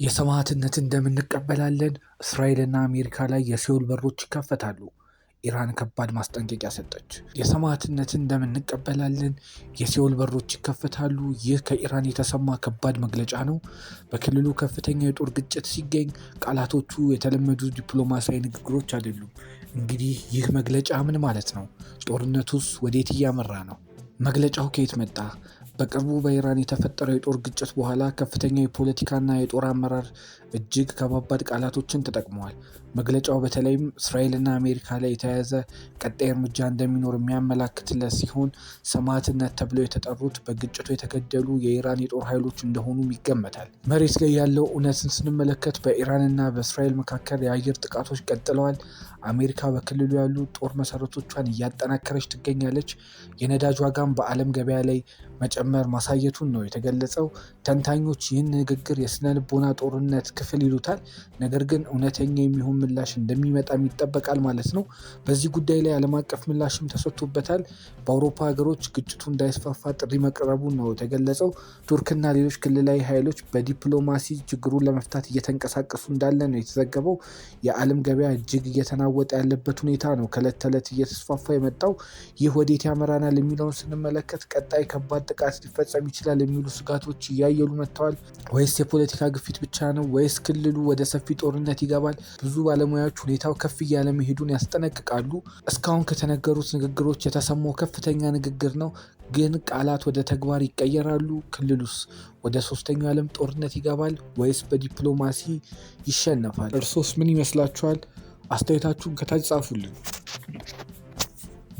የሰማዕትነትን ደም እንቀበላለን። እስራኤልና አሜሪካ ላይ የሲኦል በሮች ይከፈታሉ። ኢራን ከባድ ማስጠንቀቂያ ሰጠች። የሰማዕትነትን ደም እንቀበላለን፣ የሲኦል በሮች ይከፈታሉ። ይህ ከኢራን የተሰማ ከባድ መግለጫ ነው። በክልሉ ከፍተኛ የጦር ግጭት ሲገኝ ቃላቶቹ የተለመዱ ዲፕሎማሲያዊ ንግግሮች አይደሉም። እንግዲህ ይህ መግለጫ ምን ማለት ነው? ጦርነቱስ ወዴት እያመራ ነው? መግለጫው ከየት መጣ? በቅርቡ በኢራን የተፈጠረው የጦር ግጭት በኋላ ከፍተኛ የፖለቲካና የጦር አመራር እጅግ ከባባድ ቃላቶችን ተጠቅመዋል። መግለጫው በተለይም እስራኤልና አሜሪካ ላይ የተያያዘ ቀጣይ እርምጃ እንደሚኖር የሚያመላክትለት ሲሆን፣ ሰማዕትነት ተብለው የተጠሩት በግጭቱ የተገደሉ የኢራን የጦር ኃይሎች እንደሆኑም ይገመታል። መሬት ላይ ያለው እውነትን ስንመለከት በኢራንና በእስራኤል መካከል የአየር ጥቃቶች ቀጥለዋል። አሜሪካ በክልሉ ያሉ ጦር መሰረቶቿን እያጠናከረች ትገኛለች። የነዳጅ ዋጋም በዓለም ገበያ ላይ መጨመር ማሳየቱን ነው የተገለጸው። ተንታኞች ይህን ንግግር የስነ ልቦና ጦርነት ክፍል ይሉታል። ነገር ግን እውነተኛ የሚሆን ምላሽ እንደሚመጣም ይጠበቃል ማለት ነው። በዚህ ጉዳይ ላይ ዓለም አቀፍ ምላሽም ተሰጥቶበታል። በአውሮፓ ሀገሮች ግጭቱ እንዳይስፋፋ ጥሪ መቅረቡን ነው የተገለጸው። ቱርክና ሌሎች ክልላዊ ኃይሎች በዲፕሎማሲ ችግሩን ለመፍታት እየተንቀሳቀሱ እንዳለ ነው የተዘገበው። የዓለም ገበያ እጅግ እየተናወጠ ያለበት ሁኔታ ነው ከዕለት ተዕለት እየተስፋፋ የመጣው። ይህ ወዴት ያመራናል የሚለውን ስንመለከት ቀጣይ ከባድ ጥቃት ሊፈጸም ይችላል የሚሉ ስጋቶች እያየሉ መጥተዋል። ወይስ የፖለቲካ ግፊት ብቻ ነው? ወይስ ክልሉ ወደ ሰፊ ጦርነት ይገባል? ብዙ ባለሙያዎች ሁኔታው ከፍ እያለ መሄዱን ያስጠነቅቃሉ። እስካሁን ከተነገሩት ንግግሮች የተሰማው ከፍተኛ ንግግር ነው። ግን ቃላት ወደ ተግባር ይቀየራሉ? ክልሉስ ወደ ሶስተኛው ዓለም ጦርነት ይገባል ወይስ በዲፕሎማሲ ይሸነፋል? እርሶስ ምን ይመስላችኋል? አስተያየታችሁን ከታች ጻፉልን።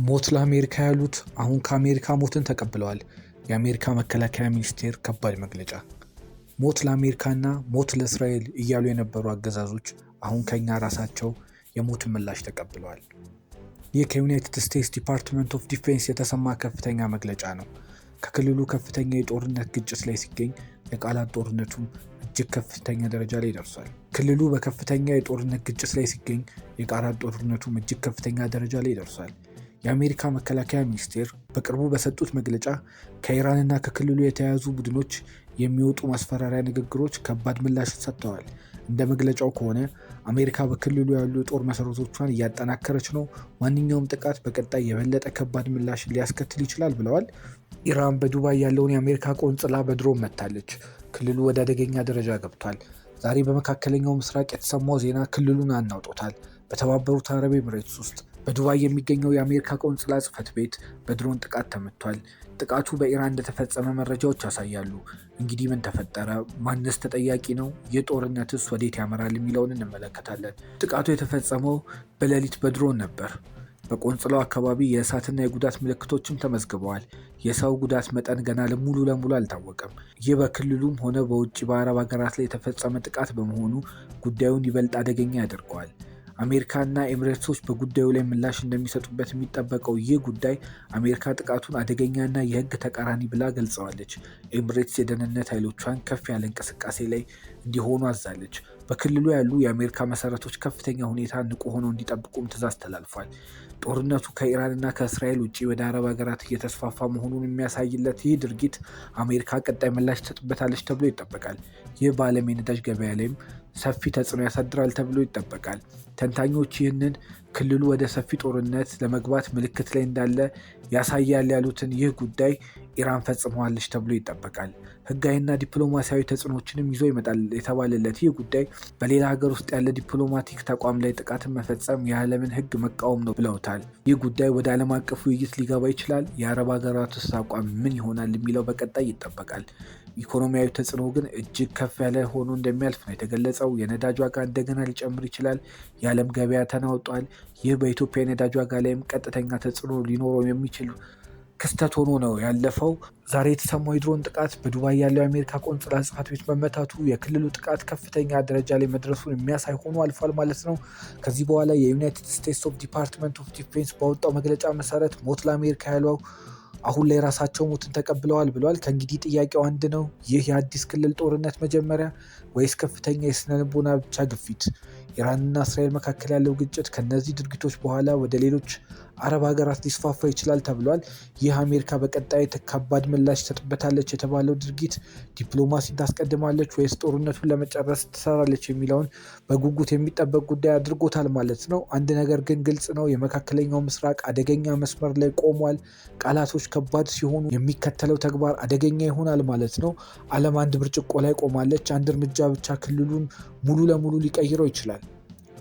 ሞት ለአሜሪካ ያሉት አሁን ከአሜሪካ ሞትን ተቀብለዋል። የአሜሪካ መከላከያ ሚኒስቴር ከባድ መግለጫ። ሞት ለአሜሪካና ሞት ለእስራኤል እያሉ የነበሩ አገዛዞች አሁን ከኛ ራሳቸው የሞትን ምላሽ ተቀብለዋል። ይህ ከዩናይትድ ስቴትስ ዲፓርትመንት ኦፍ ዲፌንስ የተሰማ ከፍተኛ መግለጫ ነው። ከክልሉ ከፍተኛ የጦርነት ግጭት ላይ ሲገኝ የቃላት ጦርነቱም እጅግ ከፍተኛ ደረጃ ላይ ደርሷል። ክልሉ በከፍተኛ የጦርነት ግጭት ላይ ሲገኝ የቃላት ጦርነቱም እጅግ ከፍተኛ ደረጃ ላይ ደርሷል። የአሜሪካ መከላከያ ሚኒስቴር በቅርቡ በሰጡት መግለጫ ከኢራንና ከክልሉ የተያያዙ ቡድኖች የሚወጡ ማስፈራሪያ ንግግሮች ከባድ ምላሽ ሰጥተዋል። እንደ መግለጫው ከሆነ አሜሪካ በክልሉ ያሉ የጦር መሰረቶቿን እያጠናከረች ነው። ማንኛውም ጥቃት በቀጣይ የበለጠ ከባድ ምላሽ ሊያስከትል ይችላል ብለዋል። ኢራን በዱባይ ያለውን የአሜሪካ ቆንጽላ በድሮን መታለች። ክልሉ ወደ አደገኛ ደረጃ ገብቷል። ዛሬ በመካከለኛው ምስራቅ የተሰማው ዜና ክልሉን አናውጦታል። በተባበሩት አረብ ኤምሬትስ ውስጥ በዱባይ የሚገኘው የአሜሪካ ቆንጽላ ጽሕፈት ቤት በድሮን ጥቃት ተመቷል። ጥቃቱ በኢራን እንደተፈጸመ መረጃዎች ያሳያሉ። እንግዲህ ምን ተፈጠረ? ማንስ ተጠያቂ ነው? የጦርነትስ ወዴት ያመራል የሚለውን እንመለከታለን። ጥቃቱ የተፈጸመው በሌሊት በድሮን ነበር። በቆንጽላው አካባቢ የእሳትና የጉዳት ምልክቶችም ተመዝግበዋል። የሰው ጉዳት መጠን ገና ሙሉ ለሙሉ አልታወቀም። ይህ በክልሉም ሆነ በውጭ በአረብ ሀገራት ላይ የተፈጸመ ጥቃት በመሆኑ ጉዳዩን ይበልጥ አደገኛ ያደርገዋል። አሜሪካና ኤምሬትሶች በጉዳዩ ላይ ምላሽ እንደሚሰጡበት የሚጠበቀው ይህ ጉዳይ አሜሪካ ጥቃቱን አደገኛና የሕግ ተቃራኒ ብላ ገልጸዋለች። ኤምሬትስ የደህንነት ኃይሎቿን ከፍ ያለ እንቅስቃሴ ላይ እንዲሆኑ አዛለች። በክልሉ ያሉ የአሜሪካ መሰረቶች ከፍተኛ ሁኔታ ንቁ ሆነው እንዲጠብቁም ትዕዛዝ ተላልፏል። ጦርነቱ ከኢራንና ከእስራኤል ውጭ ወደ አረብ ሀገራት እየተስፋፋ መሆኑን የሚያሳይለት ይህ ድርጊት አሜሪካ ቀጣይ ምላሽ ትሰጥበታለች ተብሎ ይጠበቃል። ይህ በዓለም የነዳጅ ገበያ ላይም ሰፊ ተጽዕኖ ያሳድራል ተብሎ ይጠበቃል። ተንታኞች ይህንን ክልሉ ወደ ሰፊ ጦርነት ለመግባት ምልክት ላይ እንዳለ ያሳያል ያሉትን ይህ ጉዳይ ኢራን ፈጽመዋለች ተብሎ ይጠበቃል። ሕጋዊና ዲፕሎማሲያዊ ተጽዕኖችንም ይዞ ይመጣል የተባለለት ይህ ጉዳይ በሌላ ሀገር ውስጥ ያለ ዲፕሎማቲክ ተቋም ላይ ጥቃትን መፈጸም የዓለምን ሕግ መቃወም ነው ብለውታል። ይህ ጉዳይ ወደ ዓለም አቀፍ ውይይት ሊገባ ይችላል። የአረብ ሀገራት ውስጥ አቋም ምን ይሆናል የሚለው በቀጣይ ይጠበቃል። ኢኮኖሚያዊ ተጽዕኖ ግን እጅግ ከፍ ያለ ሆኖ እንደሚያልፍ ነው የተገለጸው። የነዳጅ ዋጋ እንደገና ሊጨምር ይችላል። የዓለም ገበያ ተናውጧል። ይህ በኢትዮጵያ የነዳጅ ዋጋ ላይም ቀጥተኛ ተጽዕኖ ሊኖረው የሚችል ክስተት ሆኖ ነው ያለፈው። ዛሬ የተሰማው የድሮን ጥቃት በዱባይ ያለው የአሜሪካ ቆንጽላ ጽሕፈት ቤት መመታቱ የክልሉ ጥቃት ከፍተኛ ደረጃ ላይ መድረሱን የሚያሳይ ሆኖ አልፏል ማለት ነው። ከዚህ በኋላ የዩናይትድ ስቴትስ ዲፓርትመንት ኦፍ ዲፌንስ ባወጣው መግለጫ መሰረት ሞት ለአሜሪካ ያለው አሁን ላይ ራሳቸው ሞትን ተቀብለዋል ብለዋል። ከእንግዲህ ጥያቄው አንድ ነው። ይህ የአዲስ ክልል ጦርነት መጀመሪያ ወይስ ከፍተኛ የስነ ልቦና ብቻ ግፊት? ኢራንና እስራኤል መካከል ያለው ግጭት ከነዚህ ድርጊቶች በኋላ ወደ ሌሎች አረብ ሀገራት ሊስፋፋ ይችላል ተብሏል። ይህ አሜሪካ በቀጣይ ከባድ ምላሽ ትሰጥበታለች የተባለው ድርጊት ዲፕሎማሲን ታስቀድማለች ወይስ ጦርነቱን ለመጨረስ ትሰራለች የሚለውን በጉጉት የሚጠበቅ ጉዳይ አድርጎታል ማለት ነው። አንድ ነገር ግን ግልጽ ነው፣ የመካከለኛው ምስራቅ አደገኛ መስመር ላይ ቆሟል። ቃላቶች ከባድ ሲሆኑ የሚከተለው ተግባር አደገኛ ይሆናል ማለት ነው። ዓለም አንድ ብርጭቆ ላይ ቆማለች። አንድ እርምጃ ብቻ ክልሉን ሙሉ ለሙሉ ሊቀይረው ይችላል።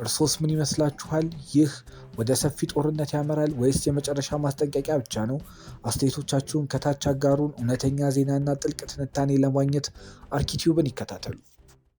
እርሶስ ምን ይመስላችኋል? ይህ ወደ ሰፊ ጦርነት ያመራል ወይስ የመጨረሻ ማስጠንቀቂያ ብቻ ነው? አስተያየቶቻችሁን ከታች አጋሩን። እውነተኛ ዜናና ጥልቅ ትንታኔ ለማግኘት አርኪቲዩብን ይከታተሉ።